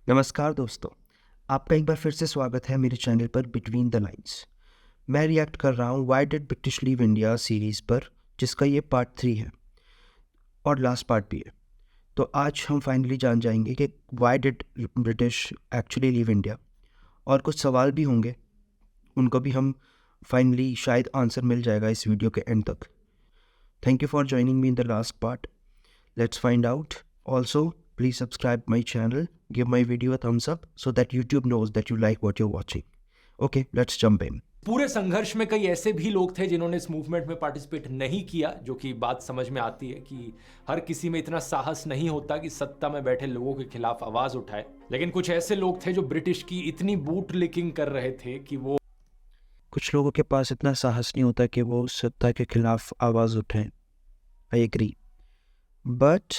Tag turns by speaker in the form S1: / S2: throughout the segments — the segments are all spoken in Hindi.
S1: नमस्कार दोस्तों, आपका एक बार फिर से स्वागत है मेरे चैनल पर बिटवीन द लाइन्स। मैं रिएक्ट कर रहा हूँ why did British leave India series पर, जिसका ये पार्ट 3 है और लास्ट पार्ट भी है। तो आज हम फाइनली जान जाएंगे कि why did British actually leave India, और कुछ सवाल भी होंगे, उनको भी हम फाइनली शायद आंसर मिल जाएगा इस वीडियो के एंड तक। Thank you for joining me in the last part. Let's find out. Also, please subscribe my channel, give my video a thumbs up so that YouTube knows that you like what you're watching. Okay, let's jump in.
S2: पूरे संघर्ष में कई ऐसे भी लोग थे जिन्होंने इस मूवमेंट में पार्टिसिपेट नहीं किया, जो कि बात समझ में आती है कि हर किसी में इतना साहस नहीं होता कि सत्ता में बैठे लोगों के खिलाफ आवाज उठाए। लेकिन कुछ ऐसे लोग थे जो ब्रिटिश की इतनी बूट लिकिंग कर रहे थे कि वो
S1: कुछ लोगों के पास इतना साहस नहीं होता कि वो सत्ता के खिलाफ आवाज़ उठाएं। I agree. But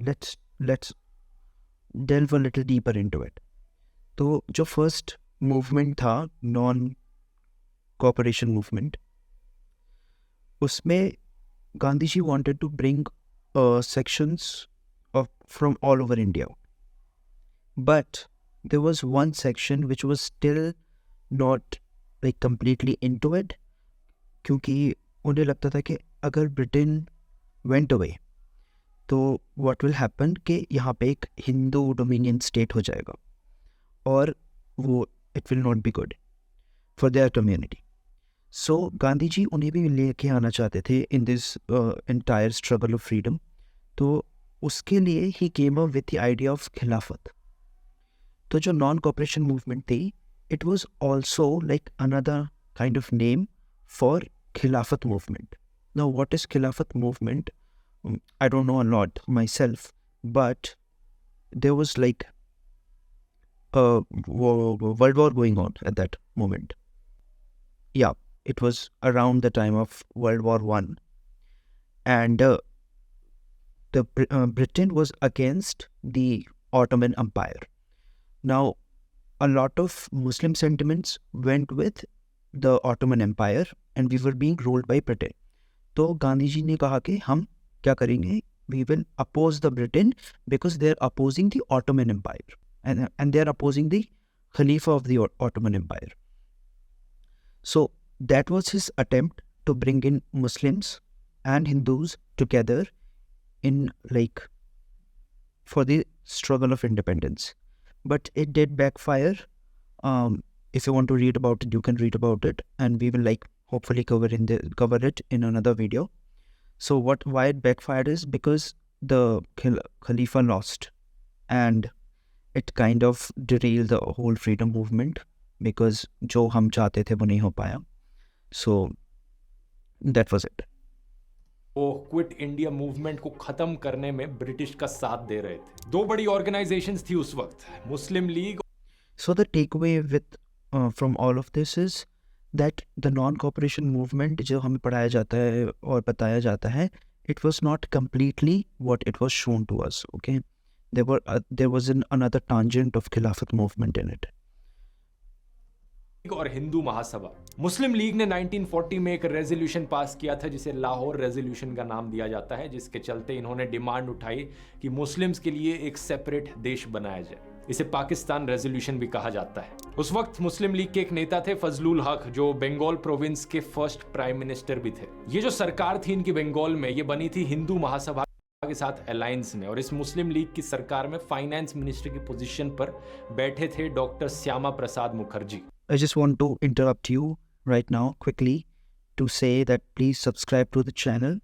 S1: let's delve a little deeper into it. तो जो फर्स्ट मूवमेंट था, नॉन कोऑपरेशन मूवमेंट, उसमें Gandhi ji wanted to bring sections from all over India, but there was one section which was still not like completely into it, क्योंकि उन्हें लगता था कि अगर ब्रिटेन went away तो what will happen कि यहाँ पे एक हिंदू डोमिनियन स्टेट हो जाएगा और वो it will not be good for their community. So Gandhi ji उन्हें भी लेके आना चाहते थे in this entire struggle of freedom. तो उसके लिए he came up with the idea of खिलाफत. तो जो नॉन कॉपरेशन मूवमेंट थी, it was also like another kind of name for खिलाफत movement. Now what is खिलाफत movement? I don't know a lot myself, but there was like a world war going on at that moment. Yeah, it was around the time of World War One, and Britain was against the Ottoman Empire. Now, a lot of Muslim sentiments went with the Ottoman Empire, and we were being ruled by Britain. तो गांधी जी ने कहा कि हम क्या करेंगे? We will oppose the Britain because they are opposing the Ottoman Empire, and they are opposing the Khalifa of the Ottoman Empire. So that was his attempt to bring in Muslims and Hindus together in like for the struggle of independence. But it did backfire. If you want to read about it, you can read about it, and we will like hopefully cover it in another video. So why it backfired is because the Khalifa lost, and it kind of derailed the whole freedom movement because जो हम चाहते थे वो नहीं हो पाया. So that was it.
S2: वो क्विट इंडिया मूवमेंट को खत्म करने में ब्रिटिश का साथ दे रहे थे। दो बड़ी ऑर्गेनाइजेशंस थी उस वक्त, मुस्लिम league.
S1: So the takeaway from all of this is that the non-cooperation movement जो हमें पढ़ाया जाता है और बताया जाता है, it was not completely what it was shown to us. Okay, there was another tangent of Khilafat movement in it.
S2: और हिंदू महासभा। मुस्लिम लीग ने 1940 में एक रेजोल्यूशन पास किया था जिसे लाहौर रेजोल्यूशन का नाम दिया जाता है, जिसके चलते इन्होंने डिमांड उठाई कि मुस्लिम्स के लिए एक सेपरेट देश बनाया जाए। इसे पाकिस्तान रेजोल्यूशन भी कहा जाता है। उस वक्त मुस्लिम लीग के एक नेता थे फजलुल हक, जो बंगाल प्रोविंस के फर्स्ट प्राइम मिनिस्टर भी थे। ये जो सरकार थी इनकी बंगाल में, ये बनी थी हिंदू महासभा के साथ अलायंस में, और इस मुस्लिम लीग की सरकार में फाइनेंस मिनिस्टर की पोजीशन पर बैठे थे doctor Shyama Prasad Mukherjee.
S1: I just want to interrupt you right now quickly to say that please subscribe to the channel,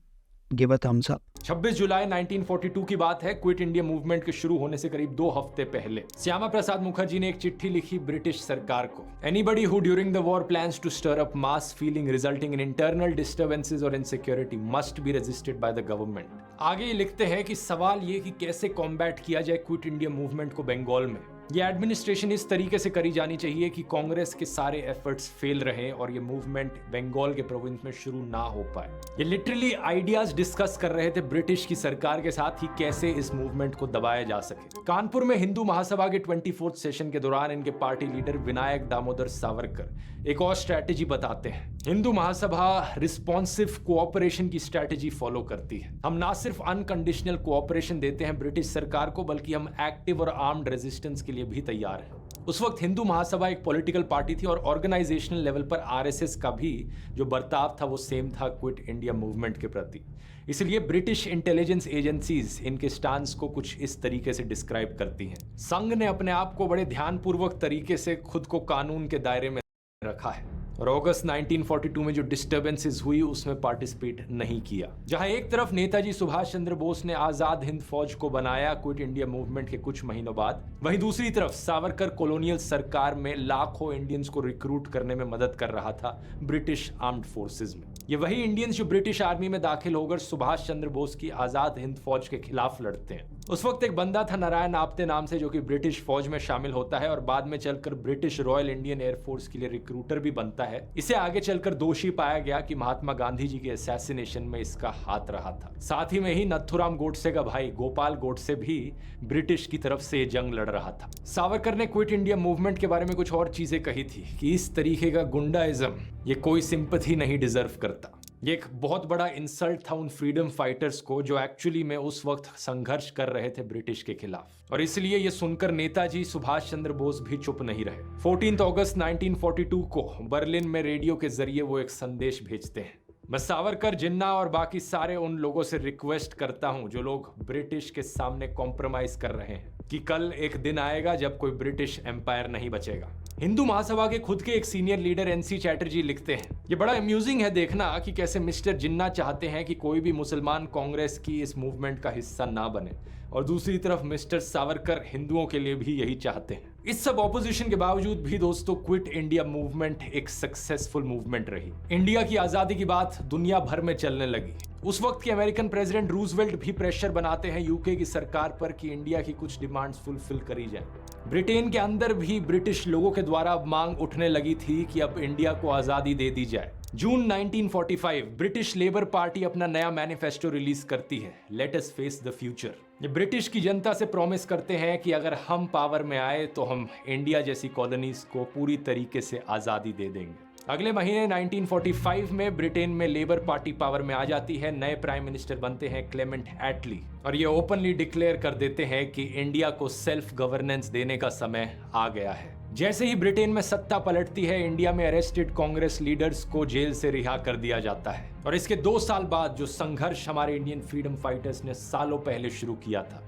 S1: give a thumbs up.
S2: 26 जुलाई 1942 की बात है। क्विट इंडिया मूवमेंट के शुरू होने से करीब 2 हफ्ते पहले श्यामा प्रसाद मुखर्जी ने एक चिट्ठी लिखी ब्रिटिश सरकार को। Anybody who during the war plans to stir up mass feeling resulting in internal disturbances or insecurity must be resisted by the government. आगे ये लिखते हैं कि सवाल ये कि कैसे कॉम्बैट किया जाए क्विट इंडिया मूवमेंट को बंगाल में। ये एडमिनिस्ट्रेशन इस तरीके से करी जानी चाहिए कि कांग्रेस के सारे एफर्ट्स फेल रहे और ये मूवमेंट बंगाल के प्रोविंस में शुरू ना हो पाए। ये लिटरली आइडियाज डिस्कस कर रहे थे ब्रिटिश की सरकार के साथ कि कैसे इस मूवमेंट को दबाया जा सके। कानपुर में हिंदू महासभा के 24th सेशन के दौरान इनके पार्टी लीडर विनायक दामोदर सावरकर एक और स्ट्रैटेजी बताते हैं। हिंदू महासभा रिस्पॉन्सिव कोऑपरेशन की स्ट्रेटेजी फॉलो करती है। हम ना सिर्फ अनकंडीशनल कोऑपरेशन देते हैं ब्रिटिश सरकार को, बल्कि हम एक्टिव और आर्म्ड रेजिस्टेंस के लिए भी तैयार हैं। उस वक्त हिंदू महासभा एक पॉलिटिकल पार्टी थी और ऑर्गेनाइजेशनल लेवल पर आरएसएस का भी जो बर्ताव था वो सेम था क्विट इंडिया मूवमेंट के प्रति। इसलिए ब्रिटिश इंटेलिजेंस एजेंसीज इनके स्टांस को कुछ इस तरीके से डिस्क्राइब करती हैं। संघ ने अपने आप को बड़े ध्यानपूर्वक तरीके से खुद को कानून के दायरे में रखा है और अगस्त 1942 में जो डिस्टर्बेंसेस हुई उसमें पार्टिसिपेट नहीं किया। जहां एक तरफ नेताजी सुभाष चंद्र बोस ने आजाद हिंद फौज को बनाया क्विट इंडिया मूवमेंट के कुछ महीनों बाद, वहीं दूसरी तरफ सावरकर कॉलोनियल सरकार में लाखों इंडियंस को रिक्रूट करने में मदद कर रहा था ब्रिटिश आर्म्ड फोर्सेज में। ये वही इंडियंस जो ब्रिटिश आर्मी में दाखिल होकर सुभाष चंद्र बोस की आजाद हिंद फौज के खिलाफ लड़ते हैं। उस वक्त एक बंदा था नारायण आप्टे नाम से, जो कि ब्रिटिश फौज में शामिल होता है और बाद में चलकर ब्रिटिश रॉयल इंडियन एयरफोर्स के लिए रिक्रूटर भी बनता है। इसे आगे चलकर दोषी पाया गया कि महात्मा गांधी जी के असैसिनेशन में इसका हाथ रहा था। साथ ही में ही नथुराम गोडसे का भाई गोपाल गोडसे भी ब्रिटिश की तरफ से जंग लड़ रहा था। सावरकर ने क्विट इंडिया मूवमेंट के बारे में कुछ और चीजें कही थी कि इस तरीके का गुंडाइज्म ये कोई सिंपैथी नहीं डिजर्व करता। ये एक बहुत बड़ा इंसल्ट था उन फ्रीडम फाइटर्स को जो एक्चुअली में उस वक्त संघर्ष कर रहे थे ब्रिटिश के खिलाफ, और इसलिए ये सुनकर नेताजी सुभाष चंद्र बोस भी चुप नहीं रहे। 14 अगस्त 1942 को बर्लिन में रेडियो के जरिए वो एक संदेश भेजते हैं। मैं सावरकर, जिन्ना और बाकी सारे उन लोगों से रिक्वेस्ट करता हूं जो लोग ब्रिटिश के सामने कॉम्प्रोमाइज कर रहे हैं कि कल एक दिन आएगा जब कोई ब्रिटिश एम्पायर नहीं बचेगा। हिंदू महासभा के खुद के एक सीनियर लीडर एनसी चैटर्जी लिखते हैं, ये बड़ा अम्यूजिंग है देखना कि कैसे मिस्टर जिन्ना चाहते हैं कि कोई भी मुसलमान कांग्रेस की इस मूवमेंट का हिस्सा ना बने, और दूसरी तरफ मिस्टर सावरकर हिंदुओं के लिए भी यही चाहते हैं। इस सब ऑपोजिशन के बावजूद भी दोस्तों क्विट इंडिया मूवमेंट एक सक्सेसफुल मूवमेंट रही। इंडिया की आजादी की बात दुनिया भर में चलने लगी। उस वक्त के अमेरिकन प्रेसिडेंट रूजवेल्ट भी प्रेशर बनाते हैं यूके की सरकार पर कि इंडिया की कुछ डिमांड्स फुलफिल करी जाए। ब्रिटेन के अंदर भी ब्रिटिश लोगों के द्वारा मांग उठने लगी थी कि अब इंडिया को आजादी दे दी जाए। जून 1945 ब्रिटिश लेबर पार्टी अपना नया मैनिफेस्टो रिलीज करती है, let us face the future. ये ब्रिटिश की जनता से प्रॉमिस करते हैं कि अगर हम पावर में आए तो हम इंडिया जैसी कॉलोनीज को पूरी तरीके से आजादी दे देंगे। अगले महीने 1945 में ब्रिटेन में लेबर पार्टी पावर में आ जाती है। नए प्राइम मिनिस्टर बनते हैं क्लेमेंट एटली, और ये ओपनली डिक्लेयर कर देते हैं कि इंडिया को सेल्फ गवर्नेंस देने का समय आ गया है। जैसे ही ब्रिटेन में सत्ता पलटती है, इंडिया में अरेस्टेड कांग्रेस लीडर्स को जेल से रिहा कर दिया जाता है, और इसके 2 साल बाद जो संघर्ष हमारे इंडियन फ्रीडम फाइटर्स ने सालों पहले शुरू किया था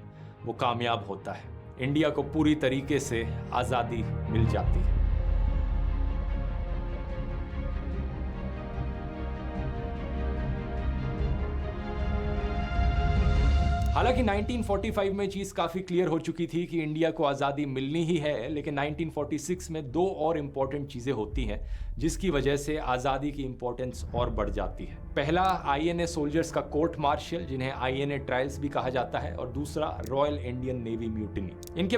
S2: वो कामयाब होता है। इंडिया को पूरी तरीके से आजादी मिल जाती है। हालांकि 1945 में चीज काफी क्लियर हो चुकी थी कि इंडिया को आजादी मिलनी ही है, लेकिन 1946 में 2 और इंपॉर्टेंट चीजें होती हैं जिसकी वजह से आजादी की इंपॉर्टेंस और बढ़ जाती है। पहला, आईएनए सोल्जर्स का कोर्ट मार्शल, जिन्हें आईएनए ट्रायल्स भी कहा जाता है, और दूसरा रॉयल इंडियन नेवी म्यूटिनी। इनके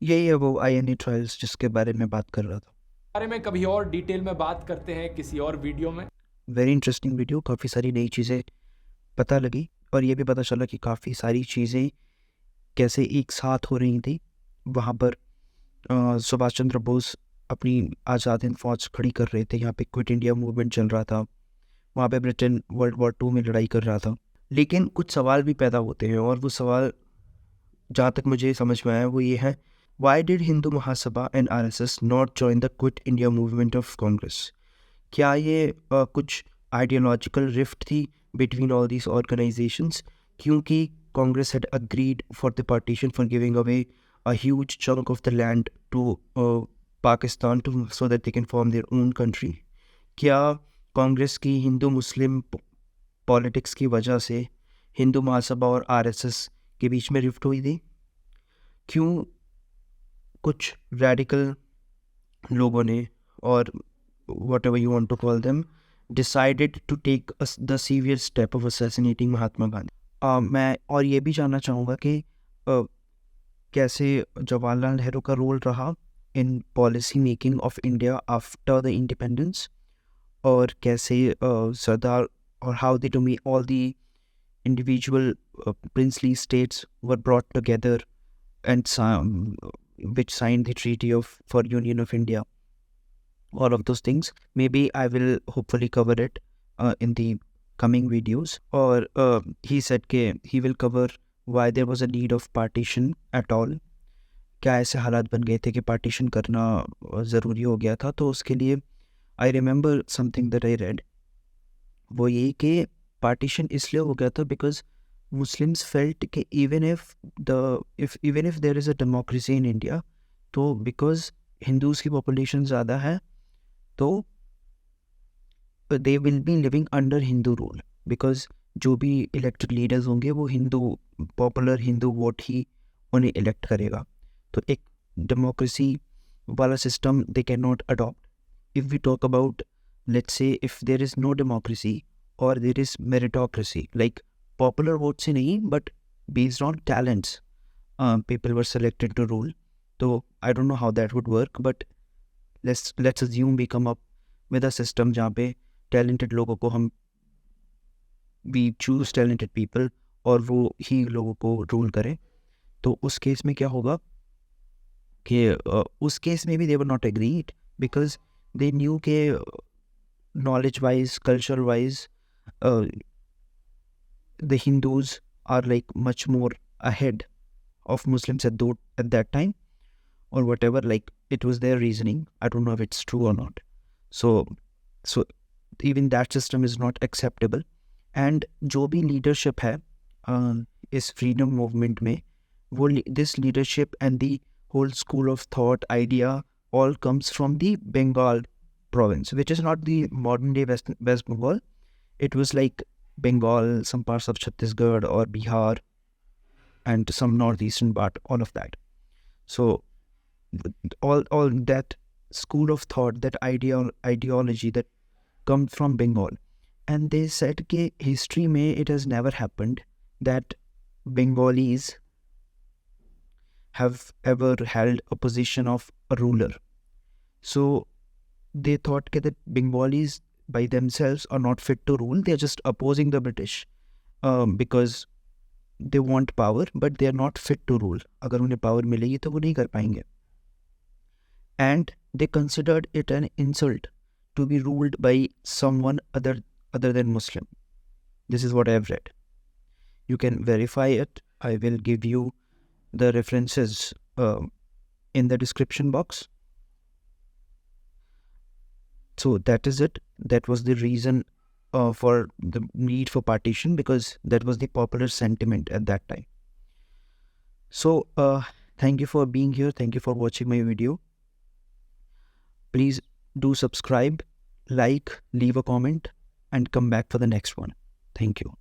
S1: यही है वो आईएनए ट्रायल्स जिसके बारे में बात कर रहा था।
S2: बारे में कभी और डिटेल में बात करते हैं किसी और वीडियो में।
S1: वेरी इंटरेस्टिंग वीडियो, काफ़ी सारी नई चीज़ें पता लगी, और ये भी पता चला कि काफ़ी सारी चीज़ें कैसे एक साथ हो रही थी। वहाँ पर सुभाष चंद्र बोस अपनी आज़ाद हिंद फौज खड़ी कर रहे थे, यहाँ पे क्विट इंडिया मूवमेंट चल रहा था, वहाँ पे ब्रिटेन वर्ल्ड वॉर 2 में लड़ाई कर रहा था। लेकिन कुछ सवाल भी पैदा होते हैं, और वो सवाल जहाँ तक मुझे समझ में आया वो ये है, why did Hindu Mahasabha and RSS not join the quit India movement of Congress? क्या ये कुछ आइडियोलॉजिकल रिफ्ट थी between all these organizations, क्योंकि Congress had agreed for the partition, for giving away a huge chunk of the land to Pakistan so that they can form their own country. क्या कांग्रेस की हिंदू मुस्लिम पॉलिटिक्स की वजह से हिंदू महासभा और आरएसएस के बीच में रिफ्ट हुई थी? क्यों कुछ रेडिकल लोगों ने, और whatever you want to call them, decided to take the severe step of assassinating Mahatma Gandhi? मैं और ये भी जानना चाहूँगा कि कैसे जवाहरलाल नेहरू का रोल रहा in policy making of India after the independence, और कैसे सरदार और how they to me all the individual princely states were brought together and which signed the treaty for Union of India. all of those things. Maybe I will hopefully cover it in the coming videos. Or he said कि he will cover why there was a need of partition at all. क्या ऐसे हालात बन गए थे कि पार्टीशन करना ज़रूरी हो गया था. तो उसके लिए I remember something that I read, वो ये कि पार्टीशन इसलिए हो गया था बिकॉज मुस्लिम्स फेल्ट कि even if there is a democracy in India, तो बिकॉज हिंदूज़ की पॉपुलेशन ज़्यादा है, तो they will be living under Hindu rule. Because जो भी इलेक्टेड लीडर्स होंगे वो हिंदू, पॉपुलर हिंदू वोट ही उन्हें इलेक्ट करेगा. तो एक डेमोक्रेसी वाला system they can not adopt. If we talk about, let's say, if there is no democracy or there is meritocracy, like popular vote से नहीं but based on talents, people were selected to rule. So I don't know how that would work, but let's assume we come up with a system जहाँ पे talented लोगों को हम we choose talented people और वो ही लोगों को rule करें. तो उस केस में क्या होगा कि उस केस में भी they were not agreed because they knew कि knowledge wise, culture wise, the Hindus are like much more ahead of Muslims at that time, or whatever. Like, it was their reasoning. I don't know if it's true or not. So even that system is not acceptable. And जो भी leadership है इस freedom movement में, वो this leadership and the whole school of thought idea all comes from the Bengal province, which is not the modern day West Bengal. It was like Bengal, some parts of Chhattisgarh or Bihar, and some northeastern part, all of that. So all that school of thought, that ideology that comes from Bengal. And they said कि history में it has never happened that Bengalis have ever held a position of a ruler. So they thought that Bengalis by themselves are not fit to rule. They are just opposing the British because they want power, but they are not fit to rule. अगर उन्हें power मिलेगी तो वो नहीं कर पाएंगे. And they considered it an insult to be ruled by someone other than Muslim. This is what I have read. You can verify it. I will give you the references in the description box. So that is it. That was the reason for the need for partition, because that was the popular sentiment at that time. So thank you for being here. Thank you for watching my video. Please do subscribe, like, leave a comment, and come back for the next one. Thank you.